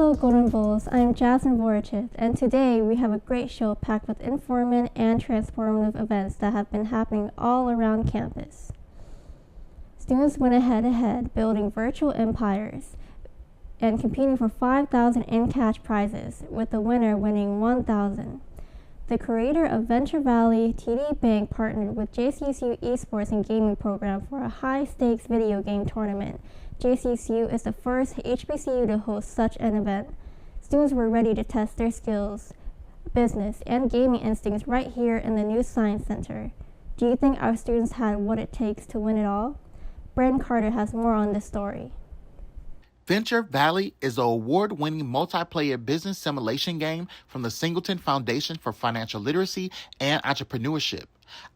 Hello Golden Bulls, I am Jaslynn Vorachith, and today we have a great show packed with informative and transformative events that have been happening all around campus. Students went head-to-head building virtual empires and competing for 5,000 in cash prizes, with the winner winning 1,000. The creator of Venture Valley TD Bank partnered with JCSU Esports and Gaming program for a high-stakes video game tournament. JCSU is the first HBCU to host such an event. Students were ready to test their skills, business, and gaming instincts right here in the new Science Center. Do you think our students had what it takes to win it all? Brandon Carter has more on this story. Venture Valley is an award-winning multiplayer business simulation game from the Singleton Foundation for Financial Literacy and Entrepreneurship.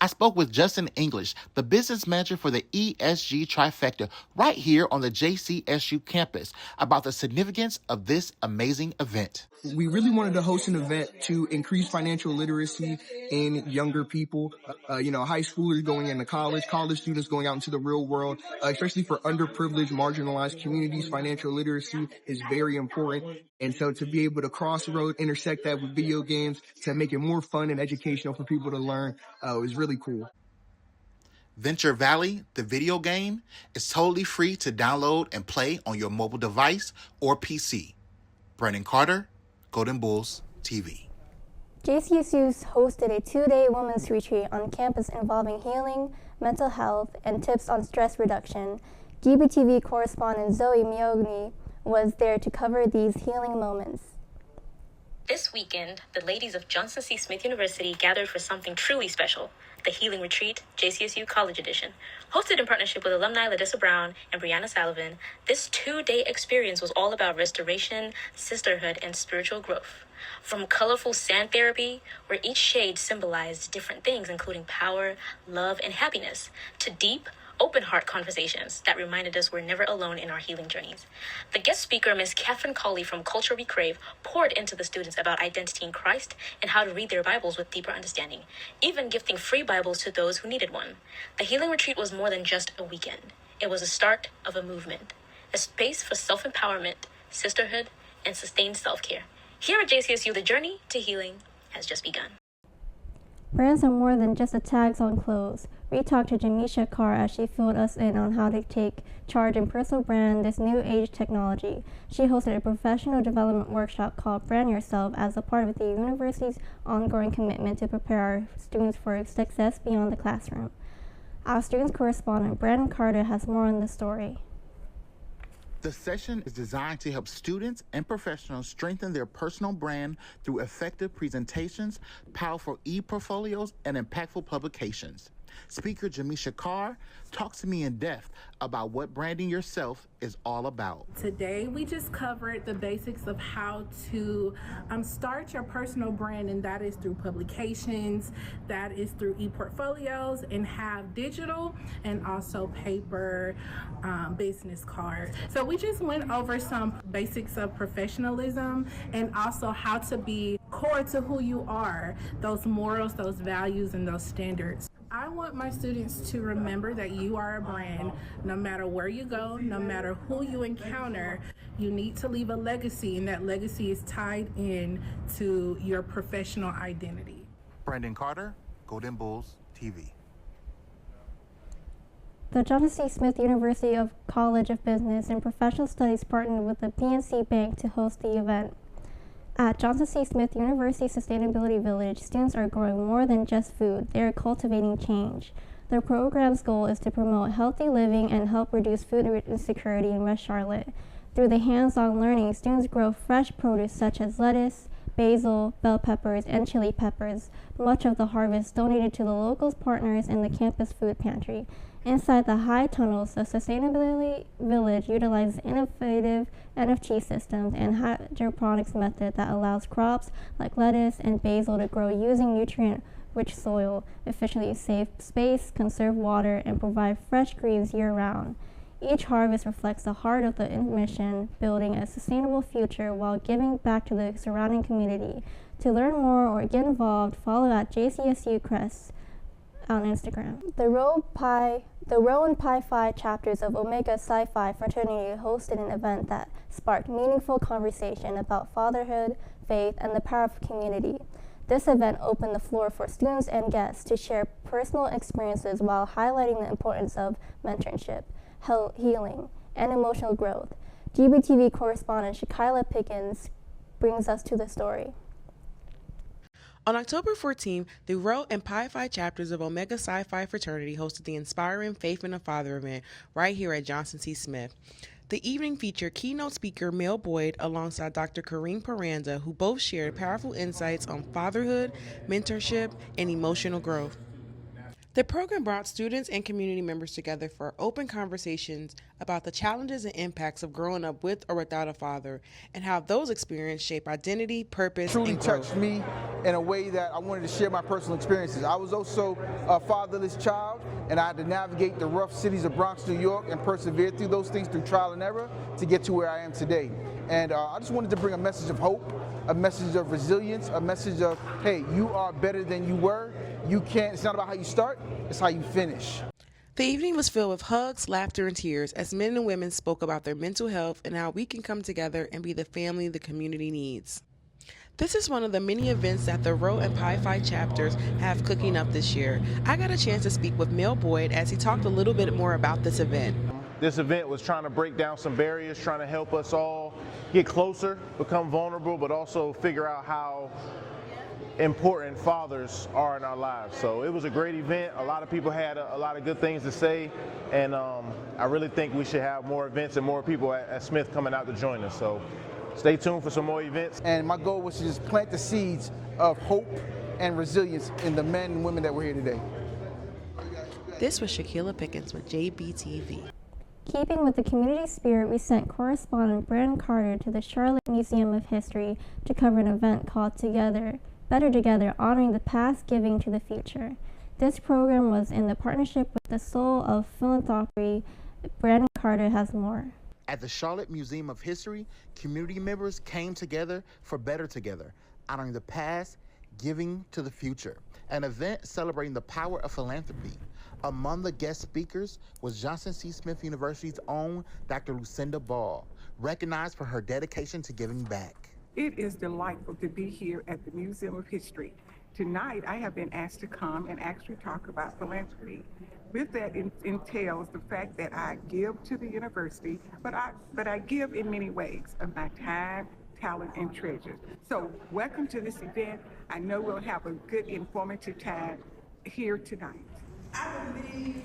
I spoke with Justin English, the business manager for the ESG Trifecta right here on the JCSU campus, about the significance of this amazing event. We really wanted to host an event to increase financial literacy in younger people, high schoolers going into college students going out into the real world, especially for underprivileged, marginalized communities. Financial literacy is very important. And so to be able to intersect that with video games to make it more fun and educational for people to learn is really cool. Venture Valley, the video game, is totally free to download and play on your mobile device or PC. Brandon Carter, Golden Bulls TV. JCSU hosted a 2-day women's retreat on campus involving healing, mental health, and tips on stress reduction. GBTV correspondent Zoe Miogni was there to cover these healing moments. This weekend, the ladies of Johnson C. Smith University gathered for something truly special, the Healing Retreat, JCSU College Edition. Hosted in partnership with alumni Ladissa Brown and Brianna Sullivan, this 2-day experience was all about restoration, sisterhood, and spiritual growth. From colorful sand therapy, where each shade symbolized different things, including power, love, and happiness, to deep, open heart conversations that reminded us we're never alone in our healing journeys. The guest speaker, Ms. Catherine Colley from Culture We Crave, poured into the students about identity in Christ and how to read their Bibles with deeper understanding, even gifting free Bibles to those who needed one. The healing retreat was more than just a weekend. It was the start of a movement, a space for self-empowerment, sisterhood, and sustained self-care. Here at JCSU, the journey to healing has just begun. Brands are more than just the tags on clothes. We talked to Jamisha Carr as she filled us in on how to take charge in personal brand this new age technology. She hosted a professional development workshop called Brand Yourself as a part of the university's ongoing commitment to prepare our students for success beyond the classroom. Our students correspondent Brandon Carter has more on the story. The session is designed to help students and professionals strengthen their personal brand through effective presentations, powerful e-portfolios, and impactful publications. Speaker Jamisha Carr talks to me in depth about what branding yourself is all about. Today, we just covered the basics of how to start your personal brand, and that is through publications, that is through e-portfolios, and have digital and also paper business cards. So we just went over some basics of professionalism and also how to be core to who you are, those morals, those values, and those standards. I want my students to remember that you are a brand. No matter where you go, no matter who you encounter, you need to leave a legacy, and that legacy is tied in to your professional identity. Brandon Carter, Golden Bulls TV. The Johnson C. Smith University College of Business and Professional Studies partnered with the PNC Bank to host the event. At Johnson C. Smith University Sustainability Village, students are growing more than just food. They are cultivating change. The program's goal is to promote healthy living and help reduce food insecurity in West Charlotte. Through the hands-on learning, students grow fresh produce such as lettuce, basil, bell peppers, and chili peppers. Much of the harvest donated to the local partners in the campus food pantry. Inside the high tunnels, the Sustainability Village utilizes innovative NFT systems and hydroponics method that allows crops like lettuce and basil to grow using nutrient-rich soil, efficiently save space, conserve water, and provide fresh greens year-round. Each harvest reflects the heart of the mission, building a sustainable future while giving back to the surrounding community. To learn more or get involved, follow at JCSU Crest on Instagram. The Road Pie The Rho and Pi Phi chapters of Omega Psi Phi fraternity hosted an event that sparked meaningful conversation about fatherhood, faith, and the power of community. This event opened the floor for students and guests to share personal experiences while highlighting the importance of mentorship, healing, and emotional growth. GBTV correspondent Shakiyla Pickens brings us to the story. On October 14th, the Rho and Pi Phi chapters of Omega Psi Phi fraternity hosted the Inspiring Faith in a Father event right here at Johnson C. Smith. The evening featured keynote speaker Mel Boyd alongside Dr. Kareem Paranda, who both shared powerful insights on fatherhood, mentorship, and emotional growth. The program brought students and community members together for open conversations about the challenges and impacts of growing up with or without a father, and how those experiences shape identity, purpose, Truly and growth. touched me in a way that I wanted to share my personal experiences. I was also a fatherless child, and I had to navigate the rough cities of Bronx, New York, and persevere through those things through trial and error to get to where I am today. And I just wanted to bring a message of hope, a message of resilience, a message of, hey, you are better than you were. You can't, it's not about how you start, it's how you finish. The evening was filled with hugs, laughter, and tears as men and women spoke about their mental health and how we can come together and be the family the community needs. This is one of the many events that the Rho and Pi Phi chapters have cooking up this year. I got a chance to speak with Mel Boyd as he talked a little bit more about this event. This event was trying to break down some barriers, trying to help us all get closer, become vulnerable, but also figure out how important fathers are in our lives. So it was a great event. A lot of people had a lot of good things to say, and I really think we should have more events and more people at Smith coming out to join us. So stay tuned for some more events. And my goal was to just plant the seeds of hope and resilience in the men and women that were here today. This was Shakiyla Pickens with JBTV. Keeping with the community spirit, we sent correspondent Brandon Carter to the Charlotte Museum of History to cover an event called Better Together, honoring the past, giving to the future. This program was in the partnership with the Soul of Philanthropy. Brandon Carter has more. At the Charlotte Museum of History, community members came together for Better Together, honoring the past, giving to the future, an event celebrating the power of philanthropy. Among the guest speakers was Johnson C. Smith University's own Dr. Lucinda Ball, recognized for her dedication to giving back. It is delightful to be here at the Museum of History. Tonight, I have been asked to come and actually talk about philanthropy. With that entails the fact that I give to the university, but I give in many ways of my time, talent, and treasure. So welcome to this event. I know we'll have a good, informative time here tonight. I believe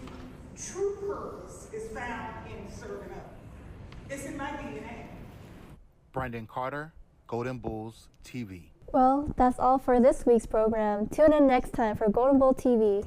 true purpose is found in serving others. It's in my DNA. Brandon Carter, Golden Bulls TV. Well, that's all for this week's program. Tune in next time for Golden Bull TV.